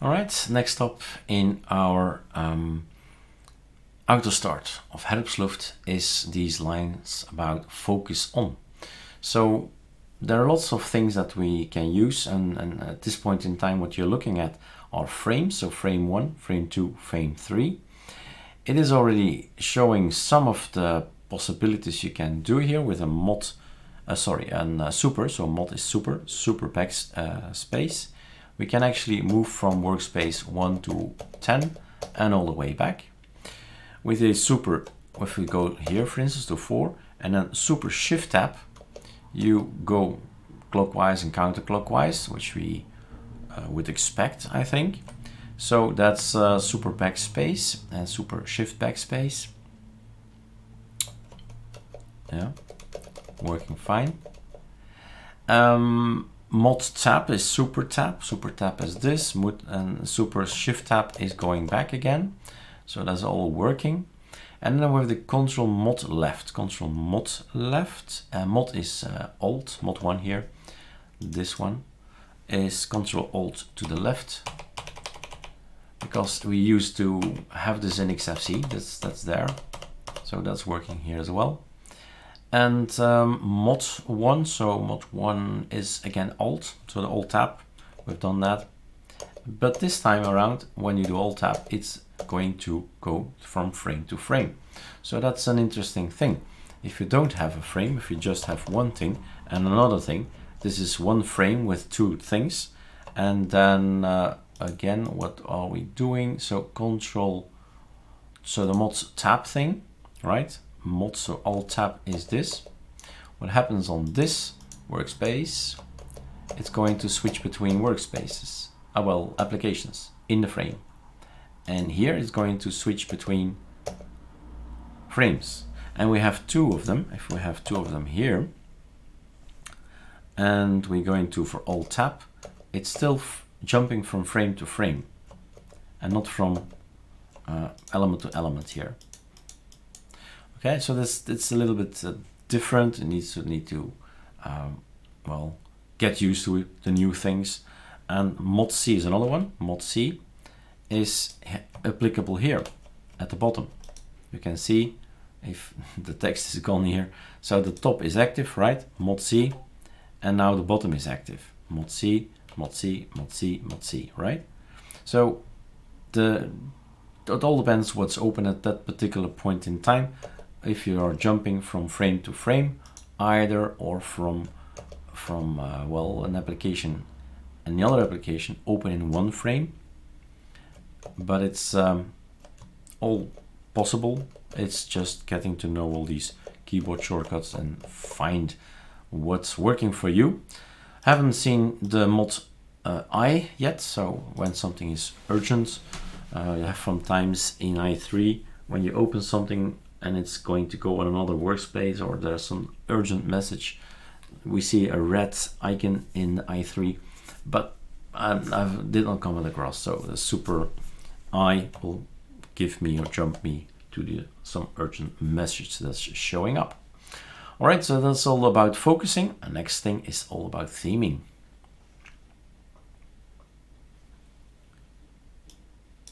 All right, next up in our auto start of Hlwm is these lines about focus on. So there are lots of things that we can use, and at this point in time what you're looking at are frames, so frame 1, frame 2, frame 3. It is already showing some of the possibilities you can do here with a mod, super, so mod is super backspace. We can actually move from workspace 1 to 10 and all the way back. With a super, if we go here for instance to 4 and then super shift tab, you go clockwise and counterclockwise, which we would expect, I think. So that's super backspace and super shift backspace. Yeah, working fine. Mod tab is super tab. Super tab is this, and super shift tab is going back again. So that's all working. And then we have the control mod left. Control mod left. Mod is alt, mod 1 here. This one is control alt to the left, because we used to have this in XFC. That's there. So that's working here as well. And mod 1, so mod 1 is again alt, so the alt tab, we've done that. But this time around, when you do alt tab, it's going to go from frame to frame. So that's an interesting thing. If you don't have a frame, if you just have one thing and another thing, this is one frame with two things. And then again, what are we doing? So control, so the mod tab thing, right? Mod, so alt tab is this. What happens on this workspace, it's going to switch between workspaces, applications in the frame. And here it's going to switch between frames. And we have two of them. If we have two of them here, and we're going to for alt tab, it's still jumping from frame to frame and not from element to element here. Okay, so it's a little bit different. It needs to get used to the new things. And mod C is another one. Mod C is applicable here at the bottom. You can see if the text is gone here. So the top is active, right? Mod C, and now the bottom is active. Mod C, mod C, mod C, mod C, right? So it all depends what's open at that particular point in time. If you are jumping from frame to frame, either or from an application and the other application open in one frame, but it's all possible. It's just getting to know all these keyboard shortcuts and find what's working for you. Haven't seen the mod I yet, so when something is urgent, you have sometimes in i3 when you open something and it's going to go on another workspace, or there's some urgent message, we see a red icon in i3, but I did not come across. So the super I will give me or jump me to some urgent message that's showing up. All right, so that's all about focusing. The next thing is all about theming.